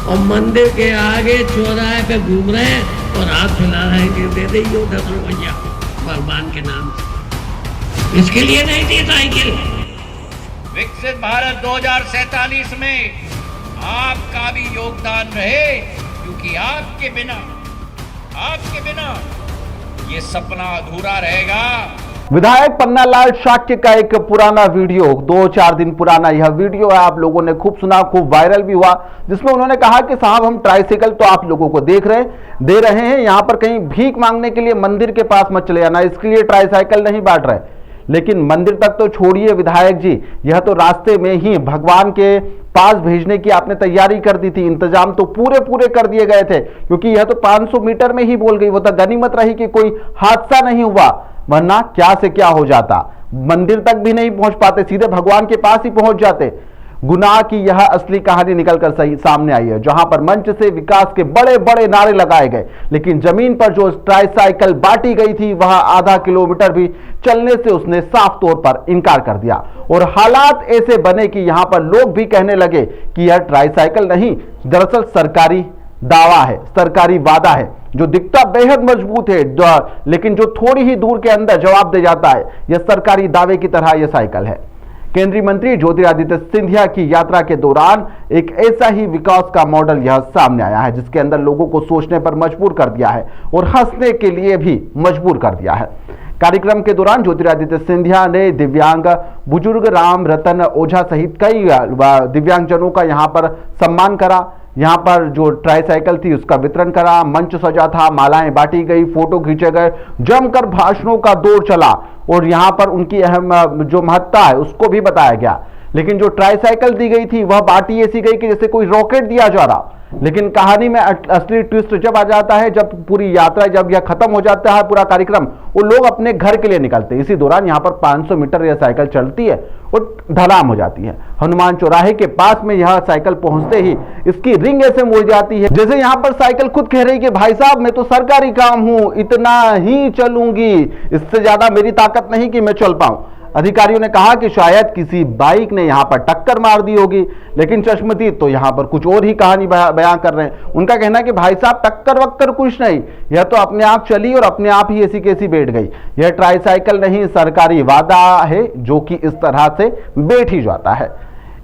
और मंदिर के आगे चौराहे पे घूम रहे हैं और हाथ फैला रहे हैं कि दे दो 10 रुपया भगवान के नाम से। इसके लिए नहीं थी साइकिल। विकसित भारत 2047 में आपका भी योगदान रहे, क्योंकि आपके बिना ये सपना अधूरा रहेगा। विधायक पन्नालाल शाक्य का एक पुराना वीडियो, 2-4 दिन पुराना यह वीडियो है, आप लोगों ने खूब सुना, खूब वायरल भी हुआ, जिसमें उन्होंने कहा कि साहब हम ट्राइसाइकिल तो आप लोगों को दे रहे हैं, यहां पर कहीं भीख मांगने के लिए मंदिर के पास मत चले जाना, इसके लिए ट्राइसाइकिल नहीं बांट रहे। लेकिन मंदिर तक तो छोड़िए विधायक जी, यह तो रास्ते में ही भगवान के पास भेजने की आपने तैयारी कर दी थी, इंतजाम तो पूरे कर दिए गए थे, क्योंकि यह तो 500 मीटर में ही बोल गई, वो तो गनीमत रही कि कोई हादसा नहीं हुआ, वरना क्या से क्या हो जाता, मंदिर तक भी नहीं पहुंच पाते, सीधे भगवान के पास ही पहुंच जाते। गुनाह की यह असली कहानी निकलकर सामने आई है, जहां पर मंच से विकास के बड़े बड़े नारे लगाए गए, लेकिन जमीन पर जो ट्राइसाइकिल बांटी गई थी वहां आधा किलोमीटर भी चलने से उसने साफ तौर पर इनकार कर दिया। और हालात ऐसे बने कि यहां पर लोग भी कहने लगे कि यह ट्राइसाइकिल नहीं, दरअसल सरकारी दावा है, सरकारी वादा है, जो दिखता बेहद मजबूत है, लेकिन जो थोड़ी ही दूर के अंदर जवाब दे जाता है। यह सरकारी दावे की तरह यह साइकिल है। केंद्रीय मंत्री ज्योतिरादित्य सिंधिया की यात्रा के दौरान एक ऐसा ही विकास का मॉडल यह सामने आया है, जिसके अंदर लोगों को सोचने पर मजबूर कर दिया है और हंसने के लिए भी मजबूर कर दिया है। कार्यक्रम के दौरान ज्योतिरादित्य सिंधिया ने दिव्यांग बुजुर्ग राम रतन ओझा सहित कई दिव्यांगजनों का यहां पर सम्मान करा, यहां पर जो ट्राइसाइकिल थी उसका वितरण करा, मंच सजा था, मालाएं बांटी गई, फोटो खींचे गए, जमकर भाषणों का दौर चला और यहां पर उनकी अहम जो महत्ता है उसको भी बताया गया। लेकिन जो ट्राइसाइकिल दी गई थी वह बांटी ऐसी गई कि जैसे कोई रॉकेट दिया जा रहा। लेकिन कहानी में असली ट्विस्ट जब आ जाता है, जब पूरी यात्रा, जब यह खत्म हो जाता है पूरा कार्यक्रम, वो लोग अपने घर के लिए निकलते हैं। इसी दौरान यहाँ पर 500 मीटर यह साइकिल चलती है और धड़ाम हो जाती है। हनुमान चौराहे के पास में यह साइकिल पहुंचते ही इसकी रिंग ऐसे मुड़ जाती है, जैसे यहाँ पर साइकिल खुद कह रही कि भाई साहब मैं तो सरकारी काम हूं, इतना ही चलूंगी, इससे ज्यादा मेरी ताकत नहीं कि मैं चल पाऊं। अधिकारियों ने कहा कि शायद किसी बाइक ने यहां पर टक्कर मार दी होगी, लेकिन चश्मदीद तो यहां पर कुछ और ही कहानी बयां कर रहे हैं। उनका कहना है कि भाई साहब टक्कर वक्कर कुछ नहीं, यह तो अपने आप चली और अपने आप ही ऐसी कैसी बैठ गई। यह ट्राइसाइकिल नहीं, सरकारी वादा है जो कि इस तरह से बैठ ही जाता है।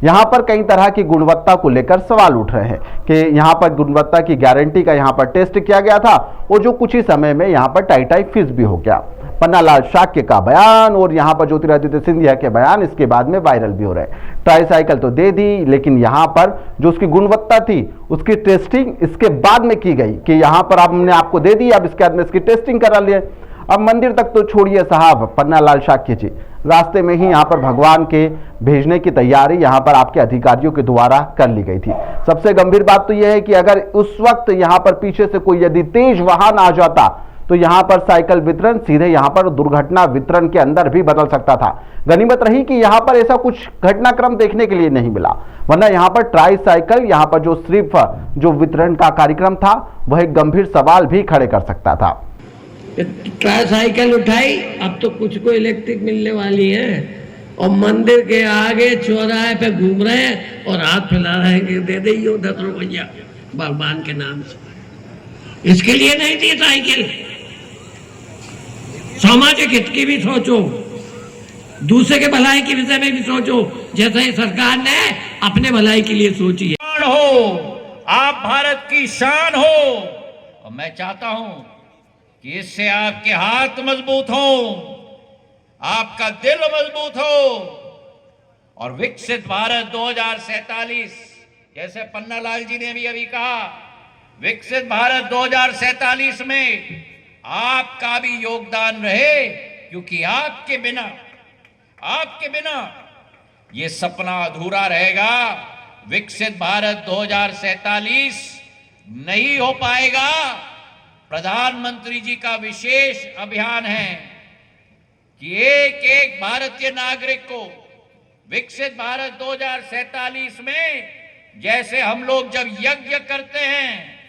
यहां पर कई तरह की गुणवत्ता को लेकर सवाल उठ रहे हैं कि यहां पर गुणवत्ता की गारंटी का यहां पर टेस्ट किया गया था और जो कुछ ही समय में यहां पर टाई फिक्स भी हो गया। पन्नालाल शाक्य का बयान और यहां पर ज्योतिरादित्य सिंधिया के बयान इसके बाद में वायरल भी हो रहे हैं। ट्राइसाइकिल तो दे दी, लेकिन यहां पर जो उसकी गुणवत्ता थी उसकी टेस्टिंग इसके बाद में की गई कि यहां पर अब हमने आपको दे दी, अब इसके बाद में इसकी टेस्टिंग करा लिए। अब मंदिर तक तो छोड़िए साहब, पन्नालाल शाक्य जी, रास्ते में ही यहां पर भगवान के भेजने की तैयारी यहां पर आपके अधिकारियों के द्वारा कर ली गई थी। सबसे गंभीर बात तो यह है कि अगर उस वक्त यहां पर पीछे से कोई यदि तेज वाहन आ जाता तो यहां पर साइकिल वितरण सीधे यहां पर दुर्घटना वितरण के अंदर भी बदल सकता था। गनीमत रही कि यहां पर ऐसा कुछ घटनाक्रम देखने के लिए नहीं मिला, वरना यहां पर ट्राइसाइकिल, यहां पर जो सिर्फ जो वितरण का कार्यक्रम था वह एक गंभीर सवाल भी खड़े कर सकता था। ट्राइसाइकिल उठाई, अब तो कुछ को इलेक्ट्रिक मिलने वाली है, और मंदिर के आगे चौराहे पे घूम रहे हैं और हाथ फैला रहे हैं कि दे दो 10 रुपया भगवान के नाम से। इसके लिए नहीं थी साइकिल। सामाजिक हित की भी सोचो, दूसरे के भलाई के विषय में भी सोचो, जैसे सरकार ने अपने भलाई के लिए सोची है। आप भारत की शान हो, और मैं चाहता हूं कि इससे आपके हाथ मजबूत हो, आपका दिल मजबूत हो, और विकसित भारत 2047, जैसे पन्नालाल जी ने भी अभी कहा, विकसित भारत 2047 में आपका भी योगदान रहे, क्योंकि आपके बिना ये सपना अधूरा रहेगा। विकसित भारत 2047 नहीं हो पाएगा। प्रधानमंत्री जी का विशेष अभियान है कि एक एक भारतीय नागरिक को विकसित भारत 2047 में, जैसे हम लोग जब यज्ञ करते हैं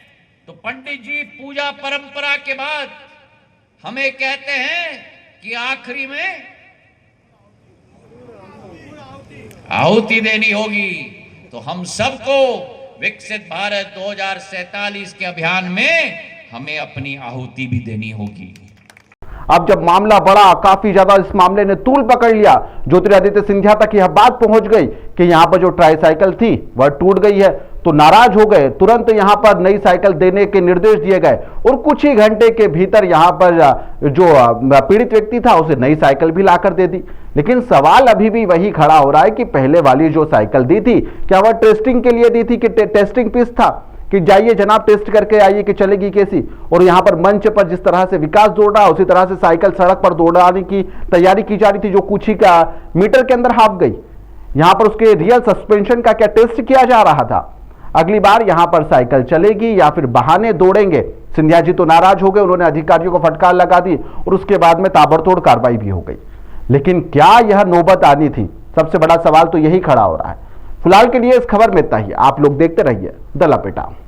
तो पंडित जी पूजा परंपरा के बाद हमें कहते हैं कि आखिरी में आहुति देनी होगी, तो हम सबको विकसित भारत 2047 के अभियान में हमें अपनी आहुति भी देनी होगी। अब जब मामला बढ़ा, काफी ज्यादा इस मामले ने तूल पकड़ लिया, ज्योतिरादित्य सिंधिया तक यह बात पहुंच गई कि यहां पर जो ट्राईसाइकिल थी वह टूट गई है, तो नाराज हो गए। तुरंत यहां पर नई साइकिल देने के निर्देश दिए गए और कुछ ही घंटे के भीतर यहां पर जो पीड़ित व्यक्ति था उसे नई साइकिल भी लाकर दे दी। लेकिन सवाल अभी भी वही खड़ा हो रहा है कि पहले वाली जो साइकिल दी थी, क्या वह टेस्टिंग के लिए दी थी कि टेस्टिंग पीस था कि जाइए जनाब टेस्ट करके आइए कि चलेगी कैसी। और यहां पर मंच पर जिस तरह से विकास दौड़ रहा, उसी तरह से साइकिल सड़क पर दौड़ाने की तैयारी की जा रही थी, जो कुछ ही का मीटर के अंदर हाफ गई। यहां पर उसके रियल सस्पेंशन का क्या टेस्ट किया जा रहा था? अगली बार यहां पर साइकिल चलेगी या फिर बहाने दौड़ेंगे? सिंधिया जी तो नाराज हो गए, उन्होंने अधिकारियों को फटकार लगा दी और उसके बाद में ताबड़तोड़ कार्रवाई भी हो गई। लेकिन क्या यह नौबत आनी थी? सबसे बड़ा सवाल तो यही खड़ा हो रहा है। फिलहाल के लिए इस खबर में इतना ही। आप लोग देखते रहिए द लपेटा।